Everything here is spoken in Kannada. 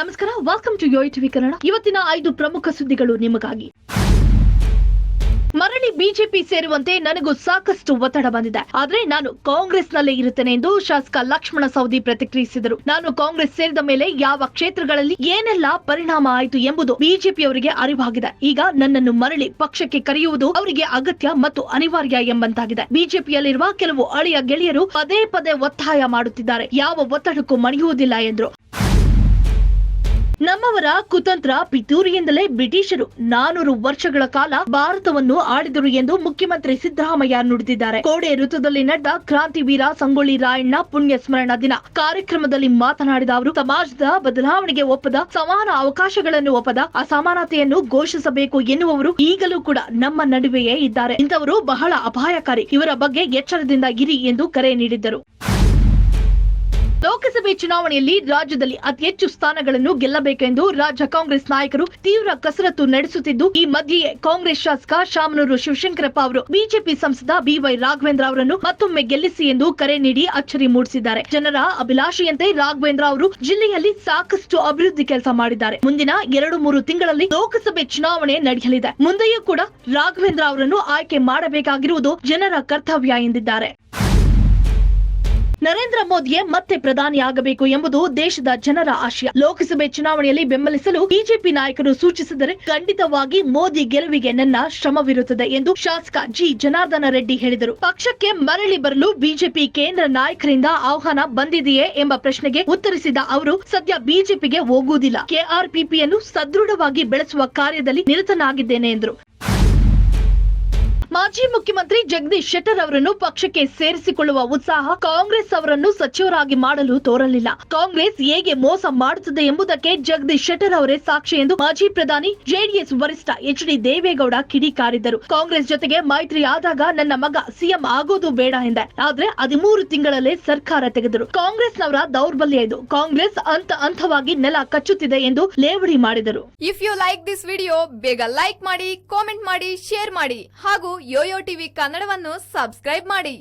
ನಮಸ್ಕಾರ, welcome to Yoyo TV Kannada. ಇವತ್ತಿನ 5 ಪ್ರಮುಖ ಸುದ್ದಿಗಳು ನಿಮಗಾಗಿ. ಮರಳಿ ಬಿಜೆಪಿ ಸೇರುವಂತೆ ನನಗೂ ಸಾಕಷ್ಟು ಒತ್ತಡ ಬಂದಿದೆ, ಆದ್ರೆ ನಾನು ಕಾಂಗ್ರೆಸ್ನಲ್ಲೇ ಇರುತ್ತೇನೆ ಎಂದು ಶಾಸಕ ಲಕ್ಷ್ಮಣ ಸವದಿ ಪ್ರತಿಕ್ರಿಯಿಸಿದರು. ನಾನು ಕಾಂಗ್ರೆಸ್ ಸೇರಿದ ಮೇಲೆ ಯಾವ ಕ್ಷೇತ್ರಗಳಲ್ಲಿ ಏನೆಲ್ಲ ಪರಿಣಾಮ ಆಯಿತು ಎಂಬುದು ಬಿಜೆಪಿಯವರಿಗೆ ಅರಿವಾಗಿದೆ. ಈಗ ನನ್ನನ್ನು ಮರಳಿ ಪಕ್ಷಕ್ಕೆ ಕರೆಯುವುದು ಅವರಿಗೆ ಅಗತ್ಯ ಮತ್ತು ಅನಿವಾರ್ಯ ಎಂಬಂತಾಗಿದೆ. ಬಿಜೆಪಿಯಲ್ಲಿರುವ ಕೆಲವು ಅಳಿಯ ಗೆಳೆಯರು ಪದೇ ಪದೇ ಒತ್ತಾಯ ಮಾಡುತ್ತಿದ್ದಾರೆ. ಯಾವ ಒತ್ತಡಕ್ಕೂ ಮಣಿಯುವುದಿಲ್ಲ ಎಂದರು. ನಮ್ಮವರ ಕುತಂತ್ರ ಪಿತೂರಿಯಿಂದಲೇ ಬ್ರಿಟಿಷರು 400 ವರ್ಷಗಳ ಕಾಲ ಭಾರತವನ್ನು ಆಳಿದರು ಎಂದು ಮುಖ್ಯಮಂತ್ರಿ ಸಿದ್ದರಾಮಯ್ಯ ನುಡಿದಿದ್ದಾರೆ. ಕೋಡೆ ಋತುದಲ್ಲಿ ನಡೆದ ಕ್ರಾಂತಿವೀರ ಸಂಗೊಳ್ಳಿ ರಾಯಣ್ಣ ಪುಣ್ಯ ಸ್ಮರಣ ದಿನ ಕಾರ್ಯಕ್ರಮದಲ್ಲಿ ಮಾತನಾಡಿದ ಅವರು, ಸಮಾಜದ ಬದಲಾವಣೆಗೆ ಒಪ್ಪದ, ಸಮಾನ ಅವಕಾಶಗಳನ್ನು ಒಪ್ಪದ, ಅಸಮಾನತೆಯನ್ನು ಘೋಷಿಸಬೇಕು ಎನ್ನುವವರು ಈಗಲೂ ಕೂಡ ನಮ್ಮ ನಡುವೆಯೇ ಇದ್ದಾರೆ. ಇಂಥವರು ಬಹಳ ಅಪಾಯಕಾರಿ. ಇವರ ಬಗ್ಗೆ ಎಚ್ಚರದಿಂದ ಇರಿ ಎಂದು ಕರೆ ನೀಡಿದ್ದರು. ಲೋಕಸಭೆ ಚುನಾವಣೆಯಲ್ಲಿ ರಾಜ್ಯದಲ್ಲಿ ಅತಿ ಹೆಚ್ಚು ಸ್ಥಾನಗಳನ್ನು ಗೆಲ್ಲಬೇಕೆಂದು ರಾಜ್ಯ ಕಾಂಗ್ರೆಸ್ ನಾಯಕರು ತೀವ್ರ ಕಸರತ್ತು ನಡೆಸುತ್ತಿದ್ದು, ಈ ಮಧ್ಯೆಯೇ ಕಾಂಗ್ರೆಸ್ ಶಾಸಕ ಶಾಮನೂರು ಶಿವಶಂಕರಪ್ಪ ಅವರು ಬಿಜೆಪಿ ಸಂಸದ BY ರಾಘವೇಂದ್ರ ಅವರನ್ನು ಮತ್ತೊಮ್ಮೆ ಗೆಲ್ಲಿಸಿ ಎಂದು ಕರೆ ನೀಡಿ ಅಚ್ಚರಿ ಮೂಡಿಸಿದ್ದಾರೆ. ಜನರ ಅಭಿಲಾಷೆಯಂತೆ ರಾಘವೇಂದ್ರ ಅವರು ಜಿಲ್ಲೆಯಲ್ಲಿ ಸಾಕಷ್ಟು ಅಭಿವೃದ್ಧಿ ಕೆಲಸ ಮಾಡಿದ್ದಾರೆ. ಮುಂದಿನ 2-3 ತಿಂಗಳಲ್ಲಿ ಲೋಕಸಭೆ ಚುನಾವಣೆ ನಡೆಯಲಿದೆ. ಮುಂದೆಯೂ ಕೂಡ ರಾಘವೇಂದ್ರ ಅವರನ್ನು ಆಯ್ಕೆ ಮಾಡಬೇಕಾಗಿರುವುದು ಜನರ ಕರ್ತವ್ಯ ಎಂದಿದ್ದಾರೆ. ನರೇಂದ್ರ ಮೋದಿಯೇ ಮತ್ತೆ ಪ್ರಧಾನಿಯಾಗಬೇಕು ಎಂಬುದು ದೇಶದ ಜನರ ಆಶಯ. ಲೋಕಸಭೆ ಚುನಾವಣೆಯಲ್ಲಿ ಬೆಂಬಲಿಸಲು ಬಿಜೆಪಿ ನಾಯಕರು ಸೂಚಿಸಿದರೆ ಖಂಡಿತವಾಗಿ ಮೋದಿ ಗೆಲುವಿಗೆ ನನ್ನ ಶ್ರಮವಿರುತ್ತದೆ ಎಂದು ಶಾಸಕ ಜಿ ಜನಾರ್ದನ ರೆಡ್ಡಿ ಹೇಳಿದರು. ಪಕ್ಷಕ್ಕೆ ಮರಳಿ ಬರಲು ಬಿಜೆಪಿ ಕೇಂದ್ರ ನಾಯಕರಿಂದ ಆಹ್ವಾನ ಬಂದಿದೆಯೇ ಎಂಬ ಪ್ರಶ್ನೆಗೆ ಉತ್ತರಿಸಿದ ಅವರು, ಸದ್ಯ ಬಿಜೆಪಿಗೆ ಹೋಗುವುದಿಲ್ಲ, ಕೆಆರ್ಪಿಪಿಯನ್ನು ಸದೃಢವಾಗಿ ಬೆಳೆಸುವ ಕಾರ್ಯದಲ್ಲಿ ನಿರತನಾಗಿದ್ದೇನೆ ಎಂದರು. ಮಾಜಿ ಮುಖ್ಯಮಂತ್ರಿ ಜಗದೀಶ್ ಶೆಟ್ಟರ್ ಅವರನ್ನು ಪಕ್ಷಕ್ಕೆ ಸೇರಿಸಿಕೊಳ್ಳುವ ಉತ್ಸಾಹ ಕಾಂಗ್ರೆಸ್ ಅವರನ್ನು ಸಚಿವರಾಗಿ ಮಾಡಲು ತೋರಲಿಲ್ಲ. ಕಾಂಗ್ರೆಸ್ ಹೇಗೆ ಮೋಸ ಮಾಡುತ್ತದೆ ಎಂಬುದಕ್ಕೆ ಜಗದೀಶ್ ಶೆಟ್ಟರ್ ಅವರೇ ಸಾಕ್ಷಿ ಎಂದು ಮಾಜಿ ಪ್ರಧಾನಿ ಜೆಡಿಎಸ್ ವರಿಷ್ಠ HD ದೇವೇಗೌಡ ಕಿಡಿಕಾರಿದ್ದರು. ಕಾಂಗ್ರೆಸ್ ಜೊತೆಗೆ ಮೈತ್ರಿ ಆದಾಗ ನನ್ನ ಮಗ ಸಿಎಂ ಆಗೋದು ಬೇಡ ಎಂದೆ, ಆದ್ರೆ 13 ತಿಂಗಳಲ್ಲೇ ಸರ್ಕಾರ ತೆಗೆದರು. ಕಾಂಗ್ರೆಸ್ನವರ ದೌರ್ಬಲ್ಯ ಇದು. ಕಾಂಗ್ರೆಸ್ ಹಂತವಾಗಿ ನೆಲ ಕಚ್ಚುತ್ತಿದೆ ಎಂದು ಲೇವಡಿ ಮಾಡಿದರು. If you like this video, ಬೇಗ ಲೈಕ್ ಮಾಡಿ, ಕಾಮೆಂಟ್ ಮಾಡಿ, ಶೇರ್ ಮಾಡಿ ಹಾಗೂ ಯೋಯೋ ಟಿವಿ ಕನ್ನಡವನ್ನು ಸಬ್ಸ್ಕ್ರೈಬ್ ಮಾಡಿ.